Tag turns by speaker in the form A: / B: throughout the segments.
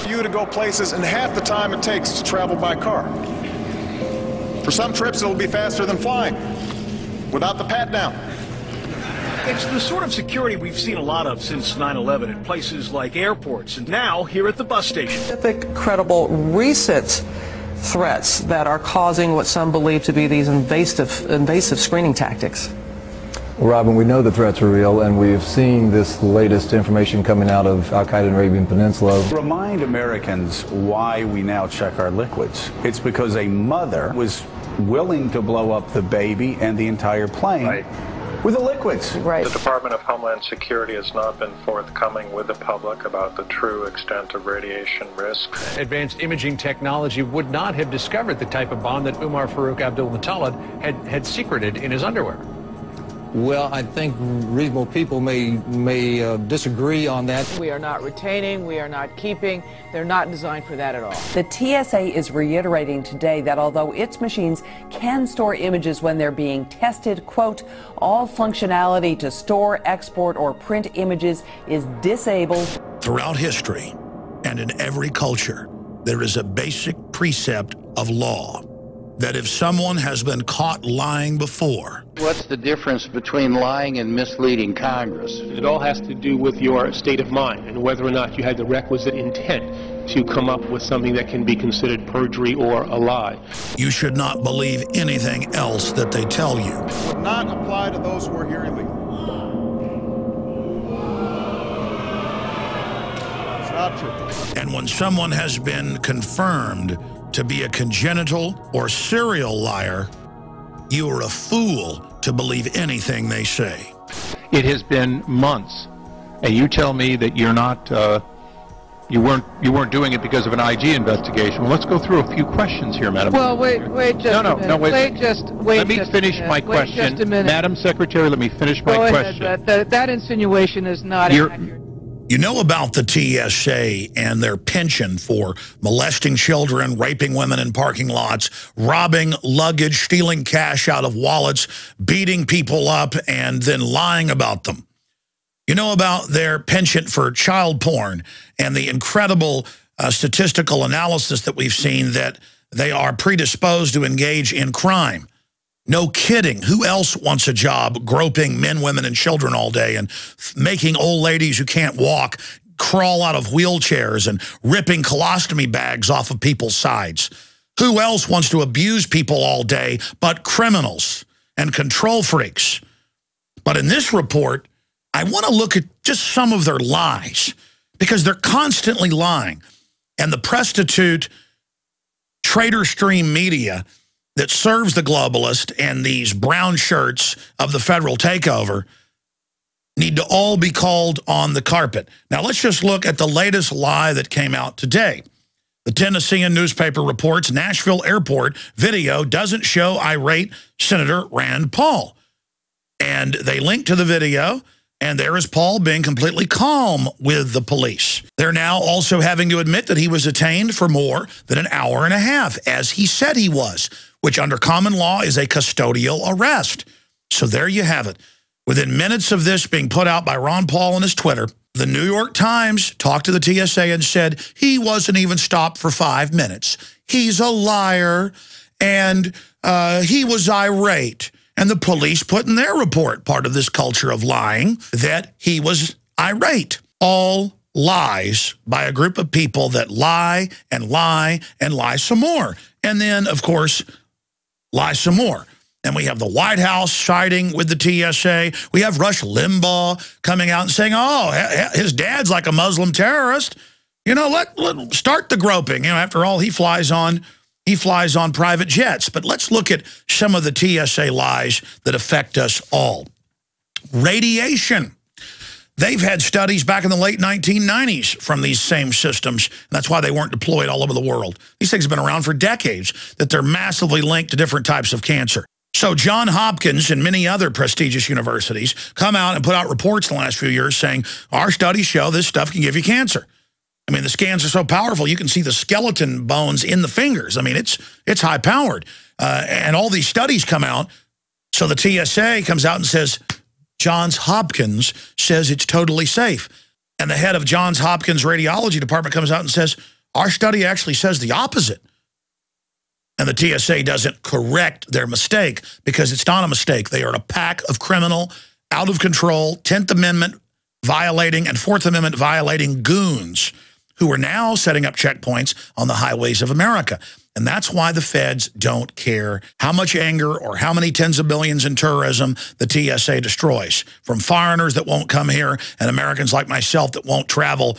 A: for you to go places in half the time it takes to travel by car. For some trips, it'll be faster than flying, without the pat-down.
B: It's the sort of security we've seen a lot of since 9/11 at places like airports and now here at the bus station.
C: Specific, credible, recent threats that are causing what some believe to be these invasive screening tactics.
D: Well, Robin, we know the threats are real, and we've seen this latest information coming out of Al-Qaeda in the Arabian Peninsula.
E: Remind Americans why we now check our liquids. It's because a mother was willing to blow up the baby and the entire plane with the liquids.
F: Right. The Department of Homeland Security has not been forthcoming with the public about the true extent of radiation risk.
G: Advanced imaging technology would not have discovered the type of bomb that Umar Farouk Abdul-Muttalib had secreted in his underwear.
H: Well, I think reasonable people may disagree on that.
I: We are not retaining, we are not keeping. They're not designed for that at all.
J: The TSA is reiterating today that although its machines can store images when they're being tested, quote, all functionality to store, export, or print images is disabled.
K: Throughout history and in every culture, there is a basic precept of law that if someone has been caught lying before.
L: What's the difference between lying and misleading Congress?
M: It all has to do with your state of mind and whether or not you had the requisite intent to come up with something that can be considered perjury or a lie.
K: You should not believe anything else that they tell you.
A: It would not apply to those who are here illegally. It's not true.
K: And when someone has been confirmed to be a congenital or serial liar, you are a fool to believe anything they say.
N: It has been months, and you tell me that you're not, you weren't doing it because of an IG investigation. Well, let's go through a few questions here, Madam.
I: Well, wait just a minute.
N: Let me finish my question.
I: Wait just a minute.
N: Madam Secretary, let me finish my question.
I: Go ahead. That insinuation is not accurate.
K: You know about the TSA and their penchant for molesting children, raping women in parking lots, robbing luggage, stealing cash out of wallets, beating people up, and then lying about them. You know about their penchant for child porn and the incredible statistical analysis that we've seen that they are predisposed to engage in crime. No kidding. Who else wants a job groping men, women, and children all day and making old ladies who can't walk crawl out of wheelchairs and ripping colostomy bags off of people's sides? Who else wants to abuse people all day but criminals and control freaks? But in this report, I want to look at just some of their lies because they're constantly lying. And the prostitute traitor stream media that serves the globalist and these brown shirts of the federal takeover need to all be called on the carpet. Now, let's just look at the latest lie that came out today. The Tennessean newspaper reports Nashville airport video doesn't show irate Senator Rand Paul. And they link to the video, and there is Paul being completely calm with the police. They're now also having to admit that he was detained for more than an hour and a half, as he said he was, which under common law is a custodial arrest. So there you have it. Within minutes of this being put out by Ron Paul on his Twitter, the New York Times talked to the TSA and said he wasn't even stopped for 5 minutes. He's a liar, and he was irate. And the police put in their report, part of this culture of lying, that he was irate. All lies by a group of people that lie and lie and lie some more. And then, of course, lie some more. And we have the White House siding with the TSA. We have Rush Limbaugh coming out and saying, oh, his dad's like a Muslim terrorist. You know, let start the groping. You know, after all, he flies on private jets. But let's look at some of the TSA lies that affect us all. Radiation. They've had studies back in the late 1990s from these same systems. And that's why they weren't deployed all over the world. These things have been around for decades, that they're massively linked to different types of cancer. So Johns Hopkins and many other prestigious universities come out and put out reports in the last few years saying, our studies show this stuff can give you cancer. I mean, the scans are so powerful, you can see the skeleton bones in the fingers. I mean, it's high-powered. And all these studies come out, so the TSA comes out and says, Johns Hopkins says it's totally safe. And the head of Johns Hopkins radiology department comes out and says, Our study actually says the opposite. And the TSA doesn't correct their mistake because it's not a mistake. They are a pack of criminal, out of control, 10th Amendment violating and 4th Amendment violating goons who are now setting up checkpoints on the highways of America. And that's why the feds don't care how much anger or how many tens of billions in tourism the TSA destroys. From foreigners that won't come here and Americans like myself that won't travel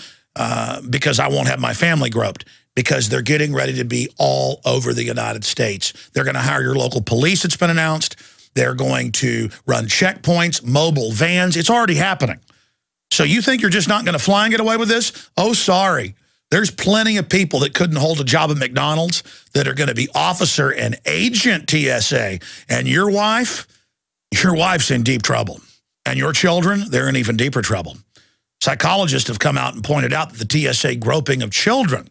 K: because I won't have my family groped. Because they're getting ready to be all over the United States. They're going to hire your local police, it's been announced. They're going to run checkpoints, mobile vans. It's already happening. So you think you're just not going to fly and get away with this? Oh, sorry. There's plenty of people that couldn't hold a job at McDonald's that are going to be officer and agent TSA. And your wife's in deep trouble. And your children, they're in even deeper trouble. Psychologists have come out and pointed out that the TSA groping of children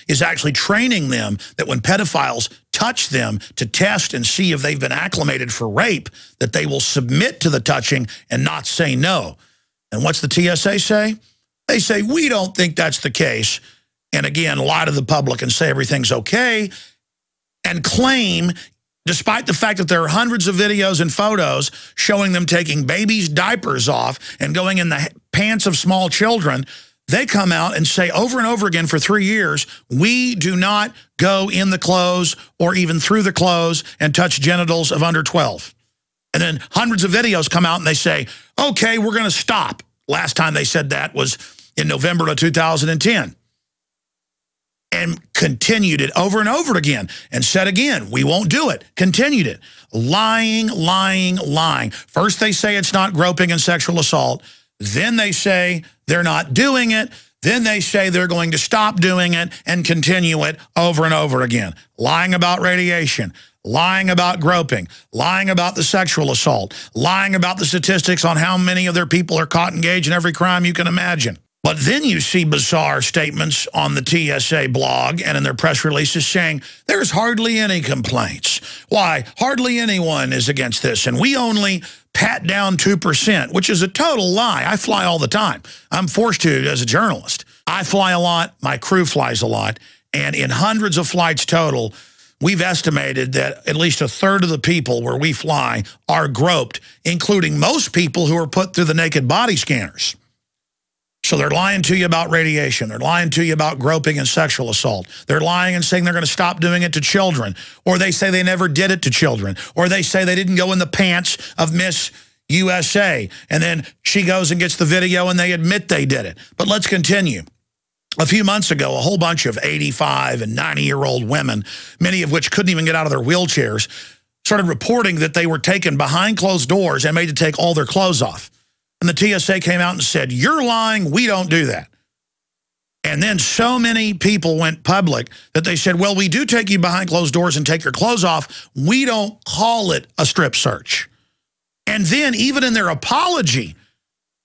K: is actually training them that when pedophiles touch them to test and see if they've been acclimated for rape, that they will submit to the touching and not say no. And what's the TSA say? They say, we don't think that's the case. And again, lie to the public and say everything's okay and claim, despite the fact that there are hundreds of videos and photos showing them taking babies' diapers off and going in the pants of small children, they come out and say over and over again for 3 years, we do not go in the clothes or even through the clothes and touch genitals of under 12. And then hundreds of videos come out and they say, okay, we're going to stop. Last time they said that was in November of 2010. And continued it over and over again and said again, we won't do it. Continued it. Lying, lying, lying. First they say it's not groping and sexual assault. Then they say they're not doing it. Then they say they're going to stop doing it and continue it over and over again. Lying about radiation, lying about groping, lying about the sexual assault, lying about the statistics on how many of their people are caught engaged in every crime you can imagine. But then you see bizarre statements on the TSA blog and in their press releases saying there's hardly any complaints. Why? Hardly anyone is against this, and we only pat down 2%, which is a total lie. I fly all the time. I'm forced to as a journalist. I fly a lot. My crew flies a lot. And in hundreds of flights total, we've estimated that at least a third of the people where we fly are groped, including most people who are put through the naked body scanners. So they're lying to you about radiation. They're lying to you about groping and sexual assault. They're lying and saying they're going to stop doing it to children. Or they say they never did it to children. Or they say they didn't go in the pants of Miss USA. And then she goes and gets the video and they admit they did it. But let's continue. A few months ago, a whole bunch of 85 and 90-year-old women, many of which couldn't even get out of their wheelchairs, started reporting that they were taken behind closed doors and made to take all their clothes off. And the TSA came out and said, you're lying, we don't do that. And then so many people went public that they said, well, we do take you behind closed doors and take your clothes off. We don't call it a strip search. And then even in their apology,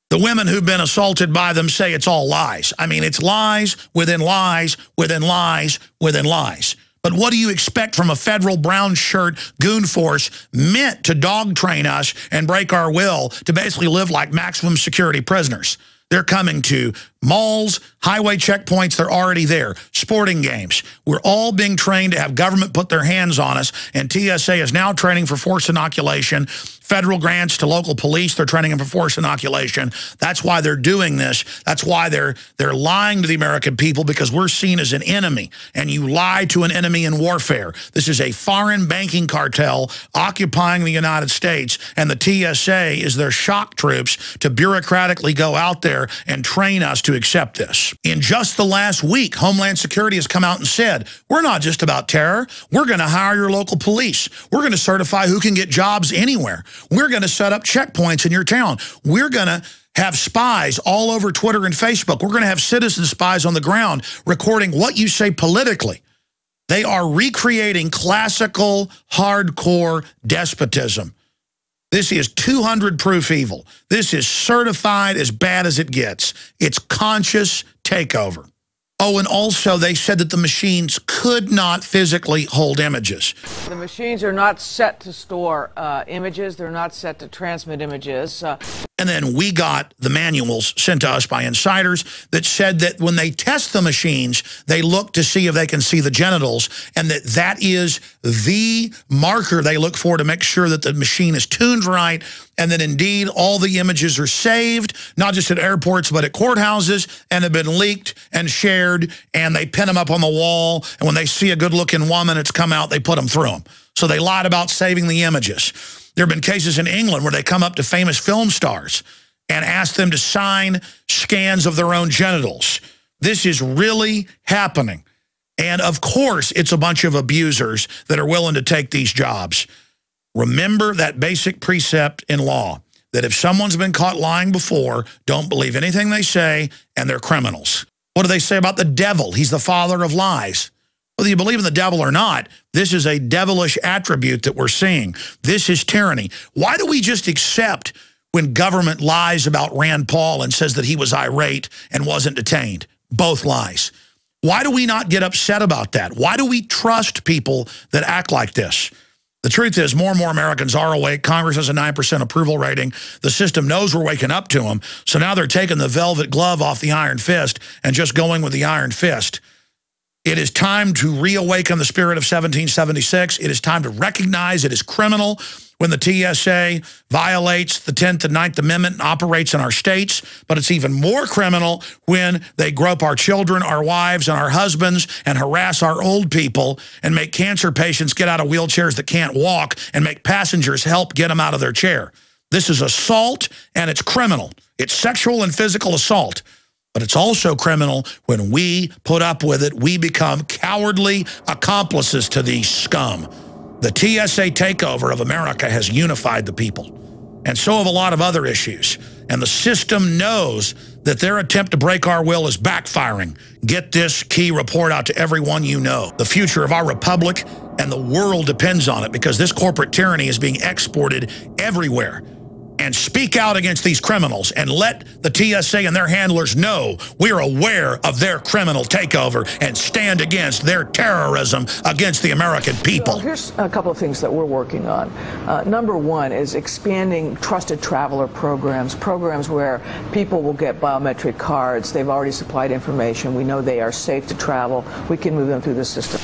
K: the women who've been assaulted by them say it's all lies. I mean, it's lies within lies within lies within lies. But what do you expect from a federal brown shirt goon force meant to dog train us and break our will to basically live like maximum security prisoners? They're coming to malls, highway checkpoints, they're already there. Sporting games. We're all being trained to have government put their hands on us, and TSA is now training for forced inoculation. Federal grants to local police, they're training them for forced inoculation. That's why they're doing this. That's why they're lying to the American people, because we're seen as an enemy, and you lie to an enemy in warfare. This is a foreign banking cartel occupying the United States, and the TSA is their shock troops to bureaucratically go out there and train us to accept this. In just the last week, Homeland Security has come out and said, we're not just about terror. We're going to hire your local police. We're going to certify who can get jobs anywhere. We're going to set up checkpoints in your town. We're going to have spies all over Twitter and Facebook. We're going to have citizen spies on the ground recording what you say politically. They are recreating classical, hardcore despotism. This is 200 proof evil. This is certified as bad as it gets. It's conscious takeover. Oh, and also they said that the machines could not physically hold images.
I: The machines are not set to store images. They're not set to transmit images.
K: And then we got the manuals sent to us by insiders that said that when they test the machines, they look to see if they can see the genitals, and that is the marker they look for to make sure that the machine is tuned right, and that indeed all the images are saved, not just at airports, but at courthouses, and have been leaked and shared, and they pin them up on the wall, and when they see a good-looking woman that's come out, they put them through them. So they lied about saving the images. There have been cases in England where they come up to famous film stars and ask them to sign scans of their own genitals. This is really happening. And of course, it's a bunch of abusers that are willing to take these jobs. Remember that basic precept in law, that if someone's been caught lying before, don't believe anything they say, and they're criminals. What do they say about the devil? He's the father of lies. Whether you believe in the devil or not, this is a devilish attribute that we're seeing. This is tyranny. Why do we just accept when government lies about Rand Paul and says that he was irate and wasn't detained? Both lies. Why do we not get upset about that? Why do we trust people that act like this? The truth is, more and more Americans are awake. Congress has a 9% approval rating. The system knows we're waking up to them. So now they're taking the velvet glove off the iron fist and just going with the iron fist. It is time to reawaken the spirit of 1776. It is time to recognize it is criminal when the TSA violates the 10th and 9th Amendment and operates in our states. But it's even more criminal when they grope our children, our wives, and our husbands and harass our old people and make cancer patients get out of wheelchairs that can't walk and make passengers help get them out of their chair. This is assault, and it's criminal. It's sexual and physical assault. But it's also criminal when we put up with it. We become cowardly accomplices to these scum. The TSA takeover of America has unified the people. And so have a lot of other issues. And the system knows that their attempt to break our will is backfiring. Get this key report out to everyone you know. The future of our republic and the world depends on it, because this corporate tyranny is being exported everywhere. And speak out against these criminals and let the TSA and their handlers know we're aware of their criminal takeover and stand against their terrorism against the American people.
C: So here's a couple of things that we're working on. Number one is expanding trusted traveler programs where people will get biometric cards. They've already supplied information. We know they are safe to travel. We can move them through the system.